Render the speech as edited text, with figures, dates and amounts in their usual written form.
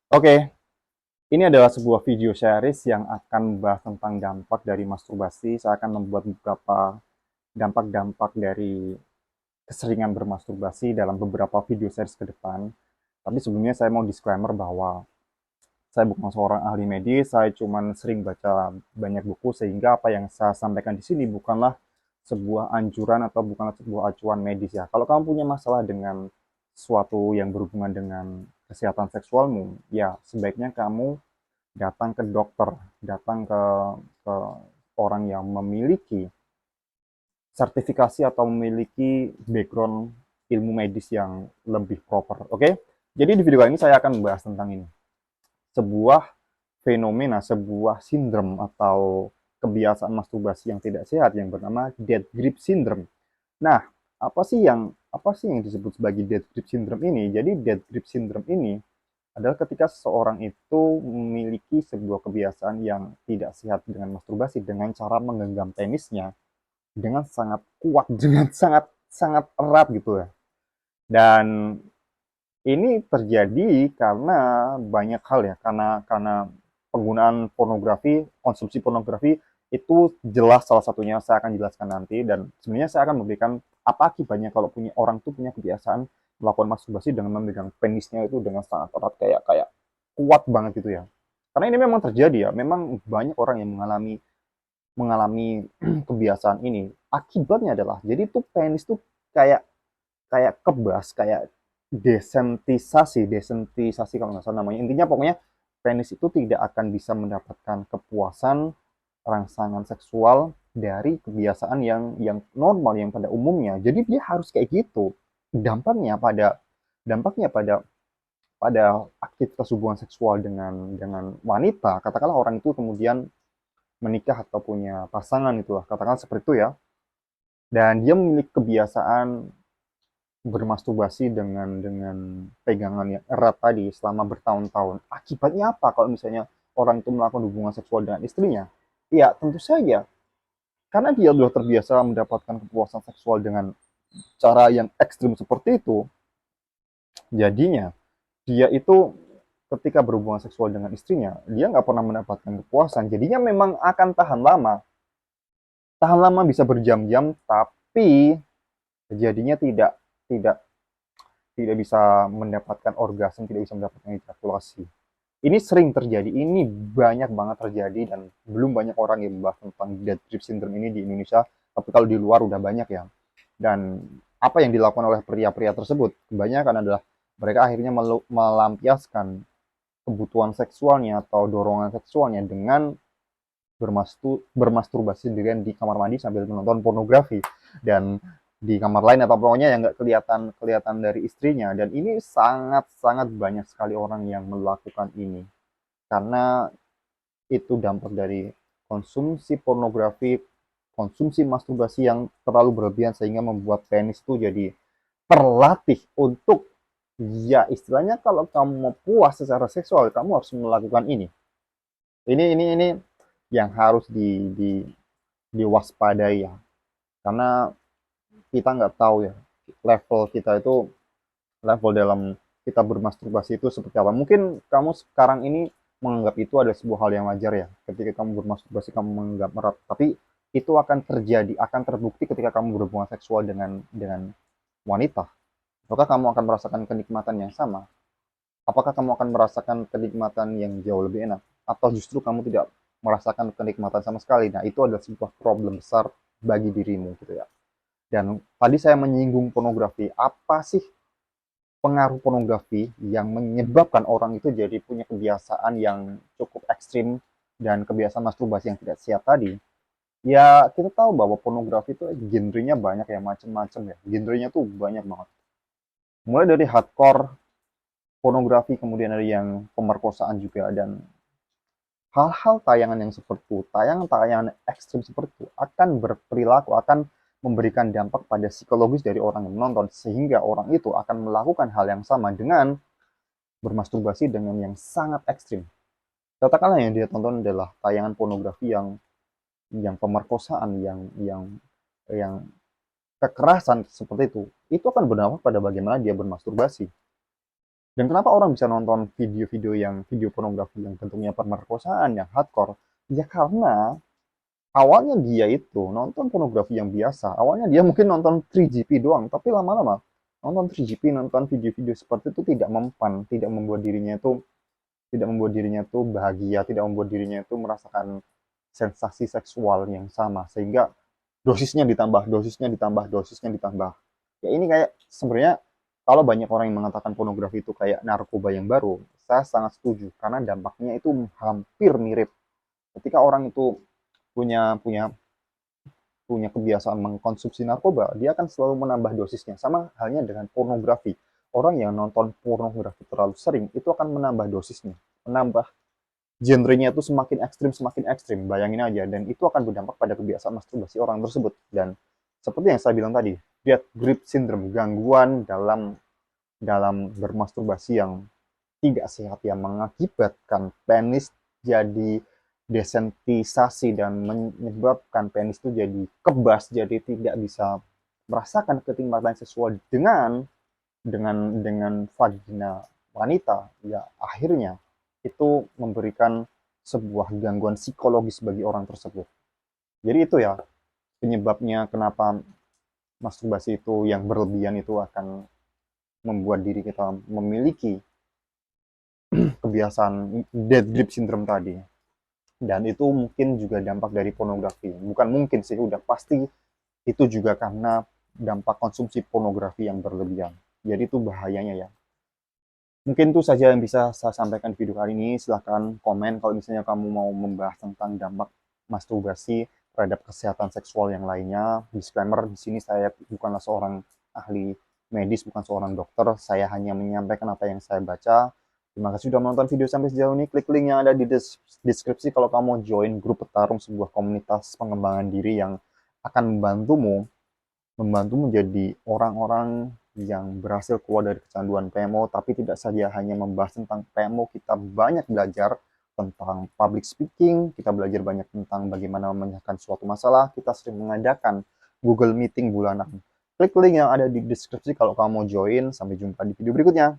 Oke, ini adalah sebuah video series yang akan membahas tentang dampak dari masturbasi. Saya akan membuat beberapa dampak-dampak dari keseringan bermasturbasi dalam beberapa video series ke depan. Tapi sebelumnya saya mau disclaimer bahwa saya bukan seorang ahli medis, saya cuma sering baca banyak buku sehingga apa yang saya sampaikan di sini bukanlah sebuah anjuran atau bukanlah sebuah acuan medis ya. Kalau kamu punya masalah dengan sesuatu yang berhubungan dengan kesehatan seksualmu, ya sebaiknya kamu datang ke dokter, datang ke orang yang memiliki sertifikasi atau memiliki background ilmu medis yang lebih proper. Oke, jadi di video kali ini saya akan membahas tentang ini, sebuah fenomena, sebuah sindrom atau kebiasaan masturbasi yang tidak sehat yang bernama dead grip syndrome. Nah, apa sih yang disebut sebagai dead grip syndrome ini? Jadi dead grip syndrome ini adalah ketika seseorang itu memiliki sebuah kebiasaan yang tidak sehat dengan masturbasi dengan cara menggenggam penisnya dengan sangat kuat, dengan sangat sangat erat gitu ya. Dan ini terjadi karena banyak hal ya, karena penggunaan pornografi, konsumsi pornografi itu jelas salah satunya, saya akan jelaskan nanti. Dan sebenarnya saya akan memberikan apa akibatnya kalau punya orang tuh punya kebiasaan melakukan masturbasi dengan memegang penisnya itu dengan sangat erat, kayak kayak kuat banget gitu ya. Karena ini memang terjadi ya, memang banyak orang yang mengalami mengalami kebiasaan ini. Akibatnya adalah jadi tuh penis tuh kayak kayak kebas, kayak desentisasi kalau nggak salah namanya. Intinya pokoknya penis itu tidak akan bisa mendapatkan kepuasan rangsangan seksual dari kebiasaan yang normal yang pada umumnya. Jadi dia harus kayak gitu. Dampaknya pada dampaknya pada pada aktivitas hubungan seksual dengan wanita, katakanlah orang itu kemudian menikah atau punya pasangan itulah, katakan seperti itu ya. Dan dia memiliki kebiasaan bermasturbasi dengan pegangan yang erat tadi selama bertahun-tahun. Akibatnya apa kalau misalnya orang itu melakukan hubungan seksual dengan istrinya? Ya, tentu saja. Karena dia sudah terbiasa mendapatkan kepuasan seksual dengan cara yang ekstrim seperti itu, jadinya dia itu ketika berhubungan seksual dengan istrinya, dia nggak pernah mendapatkan kepuasan. Jadinya memang akan tahan lama bisa berjam-jam, tapi jadinya tidak tidak tidak bisa mendapatkan orgasme, tidak bisa mendapatkan ejakulasi. Ini sering terjadi, ini banyak banget terjadi dan belum banyak orang yang membahas tentang dead grip syndrome ini di Indonesia, tapi kalau di luar udah banyak ya. Dan apa yang dilakukan oleh pria-pria tersebut kebanyakan adalah mereka akhirnya melampiaskan kebutuhan seksualnya atau dorongan seksualnya dengan bermasturbasi sendirian di kamar mandi sambil menonton pornografi dan di kamar lain atau pokoknya yang nggak kelihatan kelihatan dari istrinya. Dan ini sangat sangat banyak sekali orang yang melakukan ini karena itu dampak dari konsumsi pornografi, konsumsi masturbasi yang terlalu berlebihan sehingga membuat penis itu jadi terlatih untuk, ya istilahnya kalau kamu mau puas secara seksual kamu harus melakukan ini. Ini yang harus diwaspadai ya, karena kita nggak tahu ya level kita itu, level dalam kita bermasturbasi itu seperti apa. Mungkin kamu sekarang ini menganggap itu ada sebuah hal yang wajar ya, ketika kamu bermasturbasi kamu menganggap erat, tapi itu akan terjadi, akan terbukti ketika kamu berhubungan seksual dengan wanita. Apakah kamu akan merasakan kenikmatan yang sama? Apakah kamu akan merasakan kenikmatan yang jauh lebih enak? Atau justru kamu tidak merasakan kenikmatan sama sekali? Nah, itu adalah sebuah problem besar bagi dirimu gitu ya. Dan tadi saya menyinggung pornografi. Apa sih pengaruh pornografi yang menyebabkan orang itu jadi punya kebiasaan yang cukup ekstrim dan kebiasaan masturbasi yang tidak sehat tadi? Ya, kita tahu bahwa pornografi itu genrenya banyak ya, macam-macam ya. Genrenya tuh banyak banget. Mulai dari hardcore pornografi, kemudian ada yang pemerkosaan juga, dan hal-hal tayangan yang seperti itu, tayangan-tayangan ekstrim seperti itu akan berperilaku, akan memberikan dampak pada psikologis dari orang yang menonton sehingga orang itu akan melakukan hal yang sama dengan bermasturbasi dengan yang sangat ekstrim. Katakanlah yang dia tonton adalah tayangan pornografi yang pemerkosaan, yang kekerasan seperti itu akan berdampak pada bagaimana dia bermasturbasi. Dan kenapa orang bisa nonton video pornografi yang bentuknya pemerkosaan, yang hardcore? Ya karena awalnya dia itu nonton pornografi yang biasa. Awalnya dia mungkin nonton 3GP doang, tapi lama-lama nonton 3GP, nonton video-video seperti itu tidak mempan, tidak membuat dirinya itu bahagia, tidak membuat dirinya itu merasakan sensasi seksual yang sama, sehingga dosisnya ditambah, dosisnya ditambah, dosisnya ditambah. Ya ini kayak sebenarnya kalau banyak orang yang mengatakan pornografi itu kayak narkoba yang baru, saya sangat setuju karena dampaknya itu hampir mirip. Ketika orang itu punya punya punya kebiasaan mengkonsumsi narkoba, dia akan selalu menambah dosisnya. Sama halnya dengan pornografi. Orang yang nonton pornografi terlalu sering itu akan menambah dosisnya, menambah genrenya itu semakin ekstrim, bayangin aja, dan itu akan berdampak pada kebiasaan masturbasi orang tersebut. Dan seperti yang saya bilang tadi, death grip syndrome, gangguan dalam dalam bermasturbasi yang tidak sehat yang mengakibatkan penis jadi desentisasi dan menyebabkan penis itu jadi kebas, jadi tidak bisa merasakan kenikmatan seksual dengan vagina wanita. Ya akhirnya itu memberikan sebuah gangguan psikologis bagi orang tersebut. Jadi itu ya penyebabnya kenapa masturbasi itu yang berlebihan itu akan membuat diri kita memiliki kebiasaan dead grip syndrome tadi. Dan itu mungkin juga dampak dari pornografi. Bukan mungkin sih, udah pasti itu juga karena dampak konsumsi pornografi yang berlebihan. Jadi itu bahayanya ya. Mungkin itu saja yang bisa saya sampaikan di video kali ini. Silahkan komen kalau misalnya kamu mau membahas tentang dampak masturbasi terhadap kesehatan seksual yang lainnya. Disclaimer, di sini saya bukanlah seorang ahli medis, bukan seorang dokter. Saya hanya menyampaikan apa yang saya baca. Terima kasih sudah menonton video sampai sejauh ini. Klik link yang ada di deskripsi kalau kamu mau join grup petarung, sebuah komunitas pengembangan diri yang akan membantu menjadi orang-orang yang berhasil keluar dari kecanduan PMO, tapi tidak saja hanya membahas tentang PMO, kita banyak belajar tentang public speaking, kita belajar banyak tentang bagaimana menyelesaikan suatu masalah, kita sering mengadakan Google Meeting bulanan. Klik link yang ada di deskripsi kalau kamu mau join. Sampai jumpa di video berikutnya.